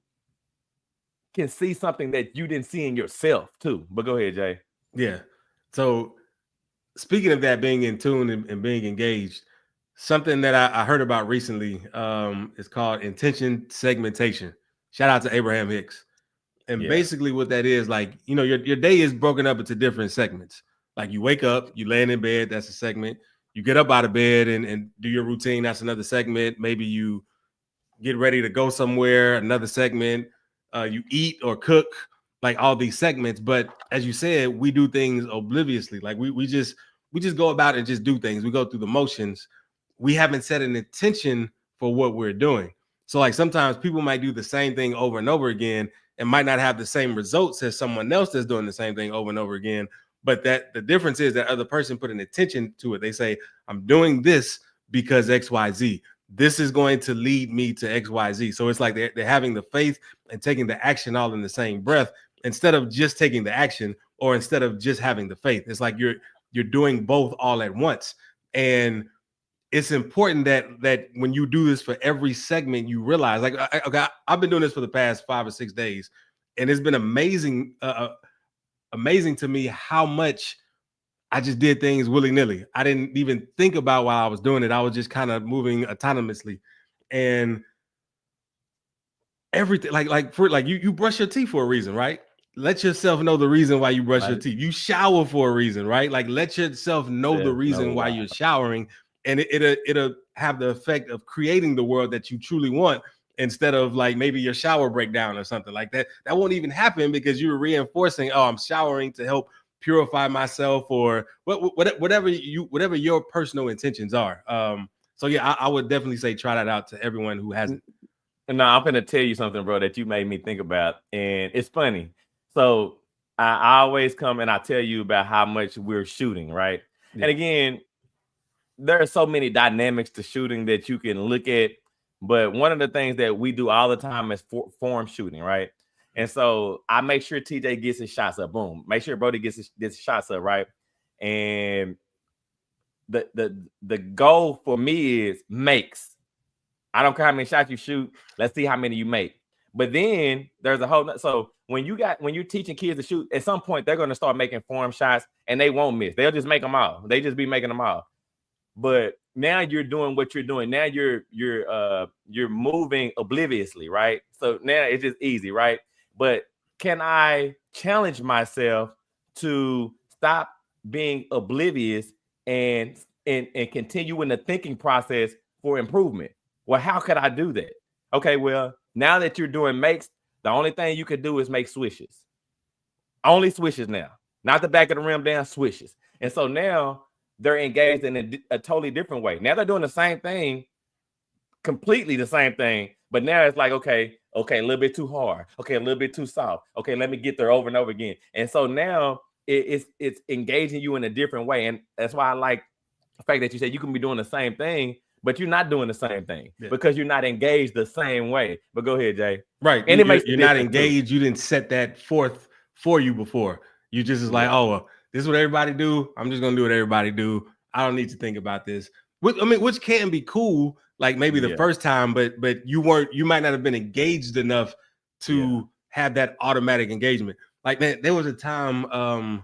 S3: can see something that you didn't see in yourself too. But go ahead, Jay.
S4: Yeah. So speaking of that, being in tune and being engaged, something that I heard about recently is called intention segmentation. Shout out to Abraham Hicks. And basically what that is, like, you know, your day is broken up into different segments. Like, you wake up, you laying in bed, that's a segment. You get up out of bed and do your routine, that's another segment. Maybe you get ready to go somewhere, another segment. You eat or cook, like all these segments. But as you said, we do things obliviously. Like, we just go about and just do things. We go through the motions. We haven't set an intention for what we're doing. So, like, sometimes people might do the same thing over and over again and might not have the same results as someone else that's doing the same thing over and over again. But that the difference is that other person put an intention to it. They say, I'm doing this because XYZ. This is going to lead me to XYZ. So it's like they're having the faith and taking the action all in the same breath, instead of just taking the action, or instead of just having the faith. It's like you're doing both all at once. And it's important that when you do this for every segment, you realize, like, I've been doing this for the past 5 or 6 days, and it's been amazing to me how much I just did things willy-nilly. I didn't even think about while I was doing it. I was just kind of moving autonomously. And everything, like you brush your teeth for a reason, right? Let yourself know the reason why you brush your teeth. You shower for a reason, right? Like, let yourself know the reason why you're showering, and it'll have the effect of creating the world that you truly want. instead of like maybe your shower breakdown or something like that. That won't even happen because you're reinforcing, oh, I'm showering to help purify myself, or whatever your personal intentions are. So yeah, I would definitely say try that out to everyone who hasn't.
S3: No, I'm gonna tell you something, bro, that you made me think about, and it's funny. So I always come and I tell you about how much we're shooting, right?
S4: Yeah.
S3: And again, there are so many dynamics to shooting that you can look at, but one of the things that we do all the time is form shooting, right? And so I make sure TJ gets his shots up. Boom. Make sure Brody gets his shots up, right? And the goal for me is makes. I don't care how many shots you shoot. Let's see how many you make. But then there's a whole so when you're teaching kids to shoot, at some point they're going to start making form shots and they won't miss. They'll just make them all. They just be making them all. But now you're doing what you're doing. Now you're moving obliviously, right? So now it's just easy, right? But can I challenge myself to stop being oblivious and continue in the thinking process for improvement? Well, how could I do that? Okay, well, now that you're doing makes, the only thing you can do is make swishes. Only swishes now. Not the back of the rim down, swishes. And so now they're engaged in a totally different way. Now they're doing the same thing, completely the same thing, but now it's like, okay, a little bit too hard. Okay, a little bit too soft. Okay, let me get there over and over again. And so now it's engaging you in a different way. And that's why I like the fact that you said you can be doing the same thing, but you're not doing the same thing because you're not engaged the same way. But go ahead, Jay.
S4: Right.
S3: And
S4: you're not engaged. Too. You didn't set that forth for you before. You just is like, oh, well, this is what everybody do. I'm just going to do what everybody do. I don't need to think about this. Which can be cool, like maybe the first time, but you might not have been engaged enough to have that automatic engagement. Like, man, there was a time, I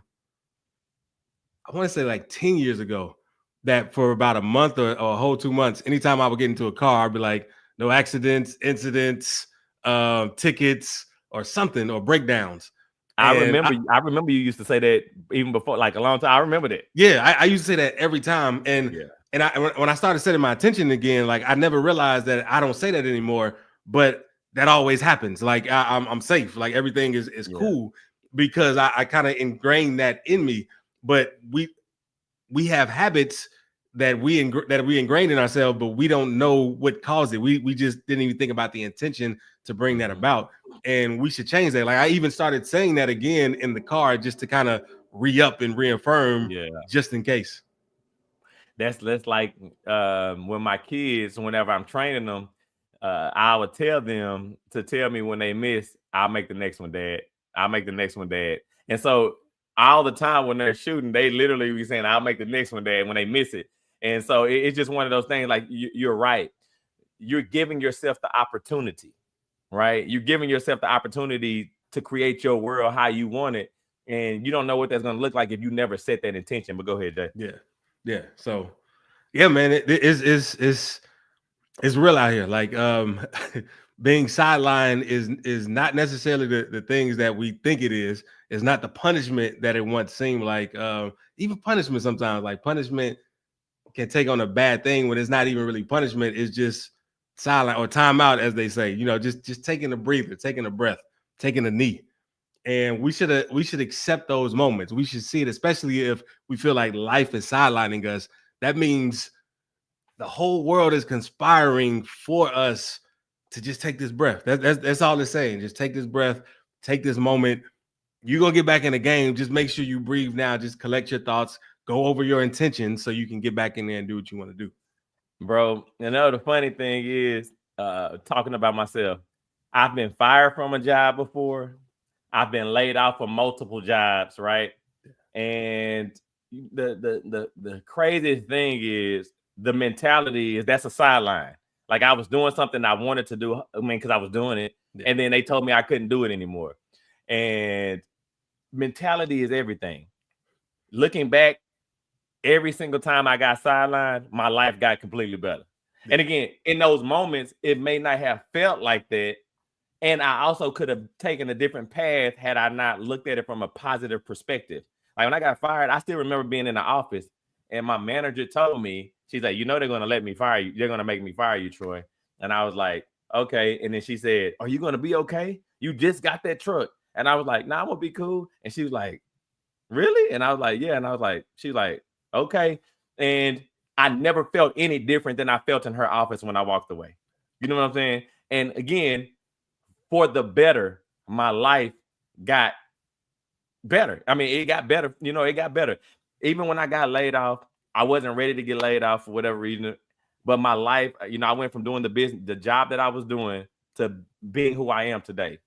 S4: want to say like 10 years ago, that for about a month or a whole 2 months, anytime I would get into a car, I'd be like, no accidents, incidents, tickets or something, or breakdowns.
S3: I remember you used to say that even before, like a long time. I remember that.
S4: Yeah, I used to say that every time. And when I started setting my attention again, like I never realized that I don't say that anymore, but that always happens. Like I'm safe. Like everything is cool because I kind of ingrained that in me. But we have habits that we ingrained in ourselves, but we don't know what caused it. We just didn't even think about the intention to bring that about, and we should change that. Like I even started saying that again in the car just to kind of re-up and reaffirm, just in case.
S3: That's like when my kids, whenever I'm training them, I would tell them to tell me when they miss, I'll make the next one, Dad. I'll make the next one, Dad. And so all the time when they're shooting, they literally be saying, I'll make the next one, Dad, when they miss it. And so it's just one of those things, like you're right. You're giving yourself the opportunity, right? You're giving yourself the opportunity to create your world how you want it. And you don't know what that's going to look like if you never set that intention. But go ahead, Jay.
S4: Yeah. So, yeah, man, it's real out here. Like being sidelined is not necessarily the things that we think it is. It's not the punishment that it once seemed like. Even punishment sometimes, like punishment can take on a bad thing when it's not even really punishment. It's just silent or timeout, as they say. You know, just taking a breather, taking a breath, taking a knee. And we should accept those moments. We should see it, especially if we feel like life is sidelining us. That means the whole world is conspiring for us to just take this breath. That's all it's saying. Just take this breath, take this moment. You're going to get back in the game. Just make sure you breathe now. Just collect your thoughts, go over your intentions so you can get back in there and do what you want to do.
S3: Bro, you know, the funny thing is, talking about myself, I've been fired from a job before. I've been laid off from multiple jobs, right? And the craziest thing is the mentality is that's a sideline. Like I was doing something I wanted to do, because I was doing it, and then they told me I couldn't do it anymore. And mentality is everything. Looking back, every single time I got sidelined, my life got completely better. And again, in those moments, it may not have felt like that. And I also could have taken a different path had I not looked at it from a positive perspective. Like when I got fired, I still remember being in the office and my manager told me, she's like, you know, they're going to let me fire you. They're going to make me fire you, Troy. And I was like, okay. And then she said, are you going to be okay? You just got that truck. And I was like, nah, I'm going to be cool. And she was like, really? And I was like, yeah. And I was like, she's like, okay. And I never felt any different than I felt in her office when I walked away. You know what I'm saying? And again, for the better, my life got better. I mean, it got better. You know, it got better. Even when I got laid off, I wasn't ready to get laid off for whatever reason. But my life, you know, I went from doing the job that I was doing to being who I am today.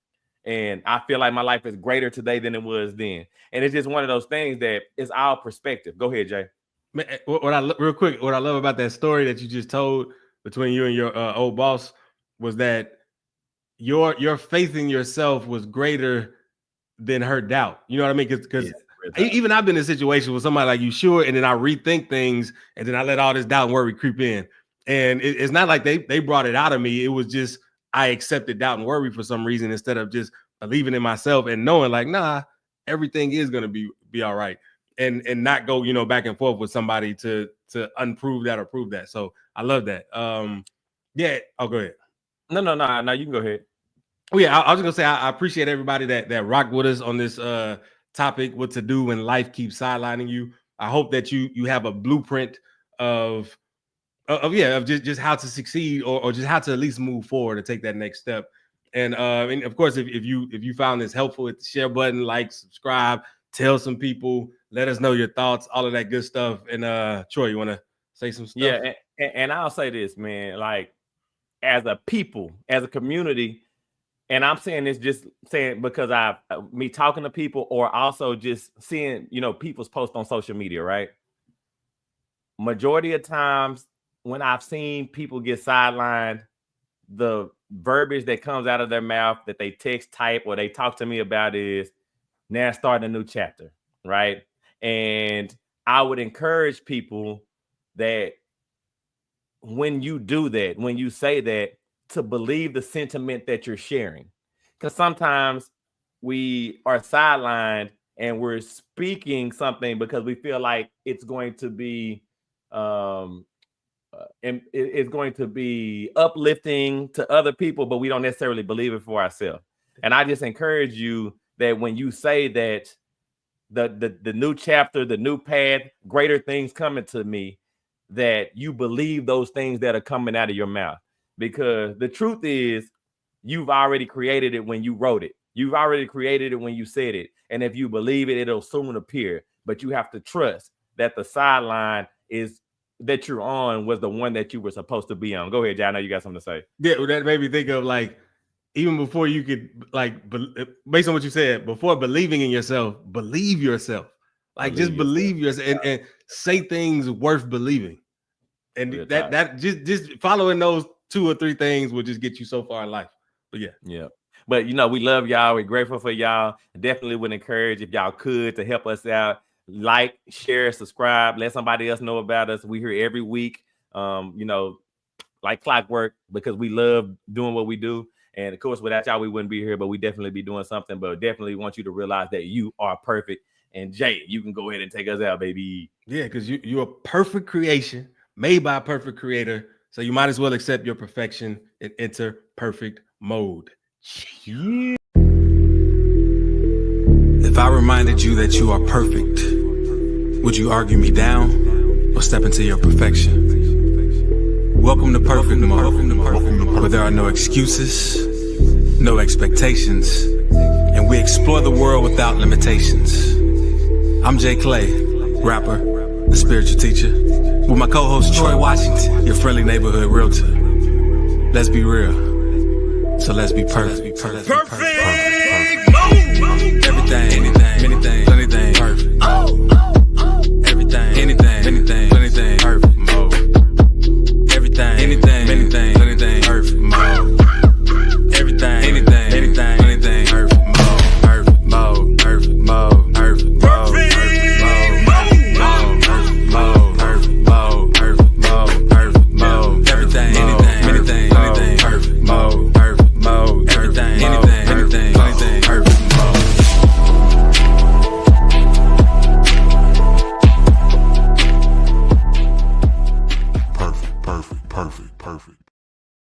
S3: And I feel like my life is greater today than it was then. And it's just one of those things that is our perspective. Go ahead, Jay.
S4: Man, what I love about that story that you just told between you and your old boss was that your faith in yourself was greater than her doubt. You know what I mean? Because even I've been in a situation with somebody like, you sure? And then I rethink things, and then I let all this doubt and worry creep in. And it's not like they brought it out of me. It was just I accepted doubt and worry for some reason instead of just believing in myself and knowing like, nah, everything is gonna be all right. And not go, you know, back and forth with somebody to unprove that or prove that. So I love that. Yeah. Oh, go ahead.
S3: No, you can go ahead.
S4: Oh yeah, I was just gonna say I appreciate everybody that rocked with us on this topic, what to do when life keeps sidelining you. I hope that you have a blueprint of just how to succeed or just how to at least move forward and take that next step. And of course, if you found this helpful, hit the share button, like, subscribe, tell some people, let us know your thoughts, all of that good stuff. And Troy, you want to say some stuff?
S3: Yeah, and I'll say this, man, like as a people, as a community, and I'm saying this just saying because me talking to people or also just seeing, you know, people's posts on social media, right? Majority of times when I've seen people get sidelined, the verbiage that comes out of their mouth that they text, type, or they talk to me about is now starting a new chapter, right? And I would encourage people that when you do that, when you say that, to believe the sentiment that you're sharing. Because sometimes we are sidelined and we're speaking something because we feel like it's going to be it's going to be uplifting to other people, but we don't necessarily believe it for ourselves. And I just encourage you that when you say that the new chapter, the new path, greater things coming to me, that you believe those things that are coming out of your mouth. Because the truth is, you've already created it when you wrote it. You've already created it when you said it. And if you believe it, it'll soon appear. But you have to trust that the sideline is that you're on was the one that you were supposed to be on. Go ahead, Jay. I know you got something to say.
S4: Yeah, that made me think of like, even before you could, like, based on what you said, before believing in yourself, believe yourself. Like, just believe yourself and say things worth believing. And that just following those 2 or 3 things will just get you so far in life. But yeah.
S3: But you know, we love y'all. We're grateful for y'all. Definitely would encourage if y'all could to help us out. Like, share, subscribe, let somebody else know about us. We here every week, you know, like clockwork, because we love doing what we do. And of course, without y'all, we wouldn't be here, but we definitely be doing something. But definitely want you to realize that you are perfect. And Jay, you can go ahead and take us out, baby.
S4: Yeah, because you're a perfect creation made by a perfect creator. So you might as well accept your perfection and enter perfect mode.
S3: Yeah.
S1: If I reminded you that you are perfect, would you argue me down or step into your perfection? Welcome to Perfect Mode, where there are no excuses, no expectations, and we explore the world without limitations. I'm Jay Clay, rapper, the spiritual teacher, with my co-host Troy Washington, your friendly neighborhood realtor. Let's be real, so let's be perfect. Perfect. Everything